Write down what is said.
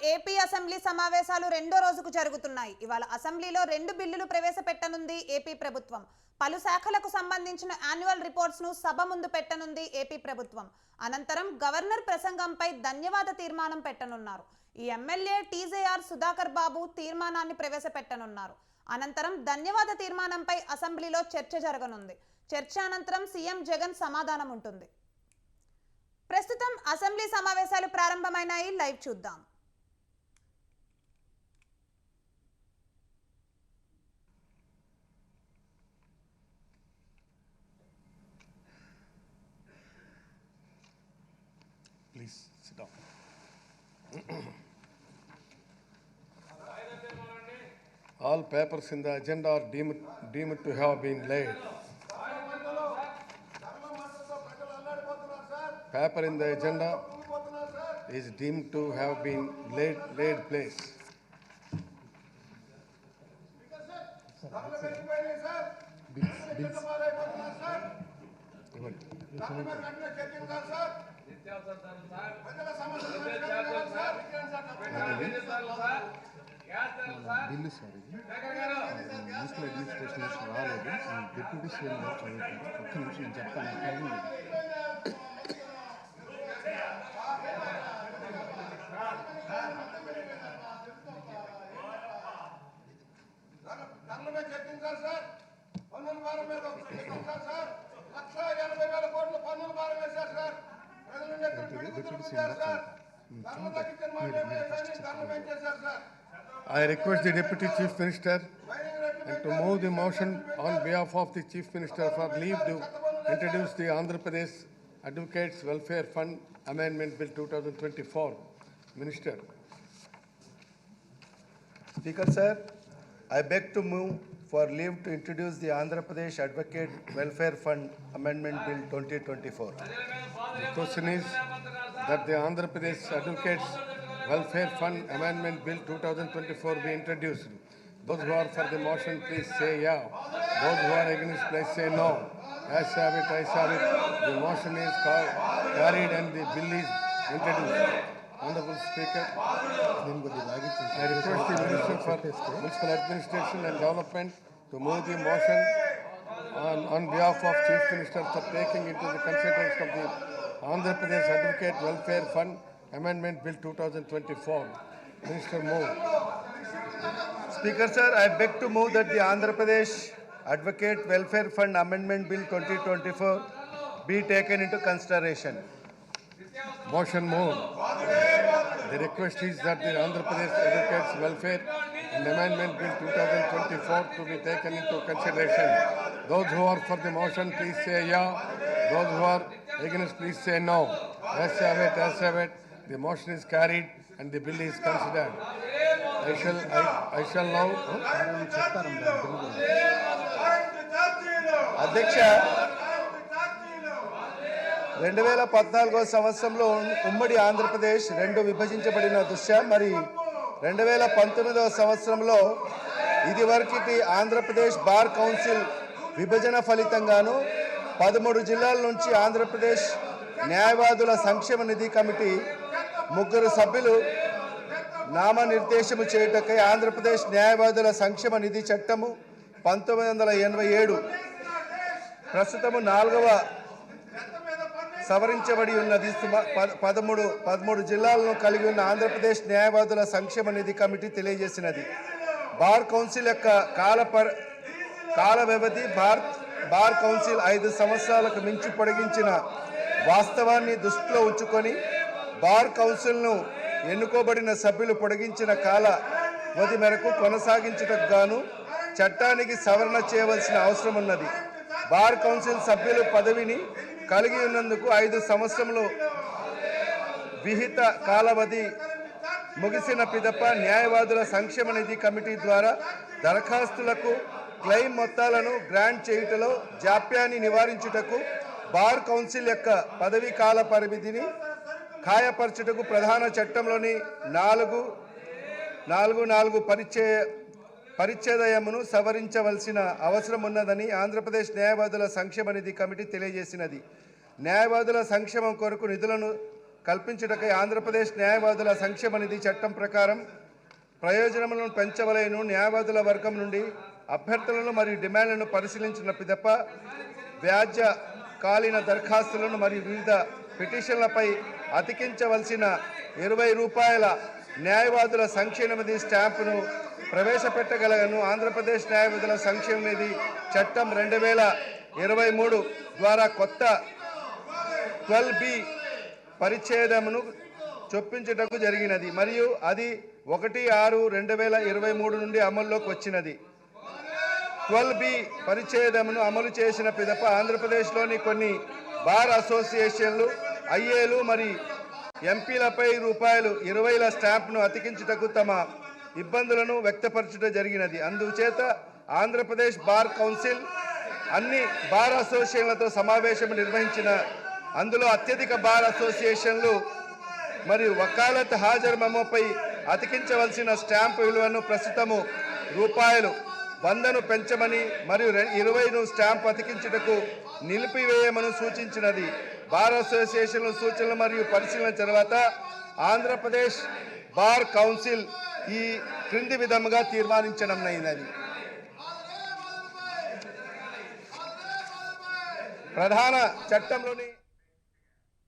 AP assembly సమావేశాలు రెండో రోజుకు జరుగుతున్నాయి. ఇవాళ అసెంబ్లీలో 2 బిల్లులు ప్రవేశపెట్టనుంది ఏపీ ప్రభుత్వం. పలు శాఖలకు సంబంధించిన యాన్యువల్ రిపోర్ట్స్ ను సభ ముందు పెట్టనుంది ఏపీ ప్రభుత్వం. అనంతరం గవర్నర్ ప్రసంగంపై ధన్యవాద తీర్మానం పెట్టనున్నారు. ఈ ఎమ్మెల్యే టీజేఆర్ సుధాకర్ బాబు తీర్మానాన్ని ప్రవేశపెట్టనున్నారు. అనంతరం ధన్యవాద తీర్మానంపై అసెంబ్లీలో చర్చ జరగనుంది. చర్చ అనంతరం సీఎం జగన్ సమాధానం ఉంటుంది. ప్రస్తుతం అసెంబ్లీ సమావేశాలు ప్రారంభమైనాయి. లైవ్ చూద్దాం. Please sit down. All papers in the agenda are deemed to have been laid. Paper in the agenda is deemed to have been laid place. Bill sir ఇది మున్సిపల్ అడ్మినిస్ట్రేషన్ రాలేదు. Deputy CM గారు చదువుతారు. ఒక్క నిమిషం నేను చెప్తాను. Deputy CM గారు I request the Deputy Chief Minister and to move the motion on behalf of the Chief Minister for leave to introduce the Andhra Pradesh Advocates Welfare Fund Amendment Bill 2024. Minister. Speaker sir, I beg to move for leave to introduce the Andhra Pradesh Advocate Welfare Fund Amendment Bill 2024. The question is that the Andhra Pradesh Advocates Welfare Fund Amendment Bill 2024 be introduced. Those who are for the motion, please say yeah. Those who are against, please say no. Ayes have it, ayes have it. The motion is carried and the bill is introduced. Honorable Speaker, I request the Minister for Municipal Administration and Development to move the motion on behalf of Chief Minister for taking into the consideration of the Andhra Pradesh Advocate Welfare Fund Amendment Bill 2024. Minister, move. Speaker sir, I beg to move that the Andhra Pradesh Advocate Welfare Fund Amendment Bill 2024 be taken into consideration. Motion moved. The request is that the Andhra Pradesh Advocates Welfare and Amendment Bill 2024 to be taken into consideration. Those who are for the motion, please say yeah. Those who are against, please say no. Ayes have it, ayes have it. The motion is carried and the bill is considered. I shall now. అధ్యక్ష, 2014 సంవత్సరంలో ఉమ్మడి ఆంధ్రప్రదేశ్ రెండు విభజించబడిన దృష్ట్యా మరి 2019 సంవత్సరంలో ఇదివరకటి Andhra Pradesh bar council విభజన ఫలితంగాను 13 జిల్లాల నుంచి ఆంధ్రప్రదేశ్ న్యాయవాదుల సంక్షేమ నిధి కమిటీ 3 సభ్యులు నామనిర్దేశము చేయుటకై ఆంధ్రప్రదేశ్ న్యాయవాదుల సంక్షేమ నిధి చట్టము 1987 ప్రస్తుతము 4వ సవరించబడి ఉన్నది. 13 జిల్లాలను కలిగి ఉన్న ఆంధ్రప్రదేశ్ న్యాయవాదుల సంక్షేమ నిధి కమిటీ తెలియజేసినది. బార్ కౌన్సిల్ యొక్క కాల వ్యవధి బార్ కౌన్సిల్ 5 సంవత్సరాలకు మించి పొడిగించిన వాస్తవాన్ని దృష్టిలో ఉంచుకొని బార్ కౌన్సిల్ను ఎన్నుకోబడిన సభ్యులు పొడిగించిన కాల వ్యవధి మేరకు కొనసాగించుటకు గాను చట్టానికి సవరణ చేయవలసిన అవసరం ఉన్నది. బార్ కౌన్సిల్ సభ్యులు పదవిని కలిగి ఉన్నందుకు 5 సంవత్సరములు విహిత కాలావధి ముగిసిన పిదప న్యాయవాదుల సంక్షేమ నిధి కమిటీ ద్వారా దరఖాస్తులకు క్లెయిమ్ మొత్తాలను గ్రాంట్ చేయుటలో జాప్యాన్ని నివారించుటకు బార్ కౌన్సిల్ యొక్క పదవీ కాల పరిమితిని ఖాయపరచుటకు ప్రధాన చట్టంలోని 4 పరిచ్ఛేదమును సవరించవలసిన అవసరం ఉన్నదని ఆంధ్రప్రదేశ్ న్యాయవాదుల సంక్షేమ నిధి కమిటీ తెలియజేసినది. న్యాయవాదుల సంక్షేమం కొరకు నిధులను కల్పించుటకై ఆంధ్రప్రదేశ్ న్యాయవాదుల సంక్షేమ నిధి చట్టం ప్రకారం ప్రయోజనములను పెంచవలెను. న్యాయవాదుల వర్గం నుండి అభ్యర్థులను మరియు డిమాండ్లను పరిశీలించిన పిదప వ్యాజ్య కాలీన దరఖాస్తులను మరియు వివిధ పిటిషన్లపై అతికించవలసిన రూపాయల న్యాయవాదుల సంక్షేమ నిధి స్టాంపును ప్రవేశపెట్టగలను. ఆంధ్రప్రదేశ్ న్యాయవాదుల సంక్షేమ నిధి చట్టం 2023 ద్వారా కొత్త 12B పరిచ్ఛేదమును చొప్పించుటకు జరిగినది మరియు అది 1/6/2023 నుండి అమల్లోకి వచ్చినది. 12B పరిచ్ఛేదమును అమలు చేసిన పిదప ఆంధ్రప్రదేశ్లోని కొన్ని బార్ అసోసియేషన్లు ఐఏలు మరియు ఎంపీలపై రూపాయలు 20ల స్టాంప్ను అతికించుటకు తమ ఇబ్బందులను వ్యక్తపరచడం జరిగినది. అందుచేత ఆంధ్రప్రదేశ్ బార్ కౌన్సిల్ అన్ని బార్ అసోసియేషన్లతో సమావేశం నిర్వహించిన అందులో అత్యధిక బార్ అసోసియేషన్లు మరియు వకాలత్ హాజరు మెమోపై అతికించవలసిన స్టాంపు విలువను ప్రస్తుతము రూపాయలు100ను పెంచమని మరియు 20ను స్టాంపు అతికించుటకు నిలిపివేయమని సూచించినది. బార్ అసోసియేషన్ల సూచనలు మరియు పరిశీలన తర్వాత ఆంధ్రప్రదేశ్ బార్ కౌన్సిల్ ఈ క్రింది విధముగా తీర్మానించడమైనది. ప్రధాన చట్టంలోని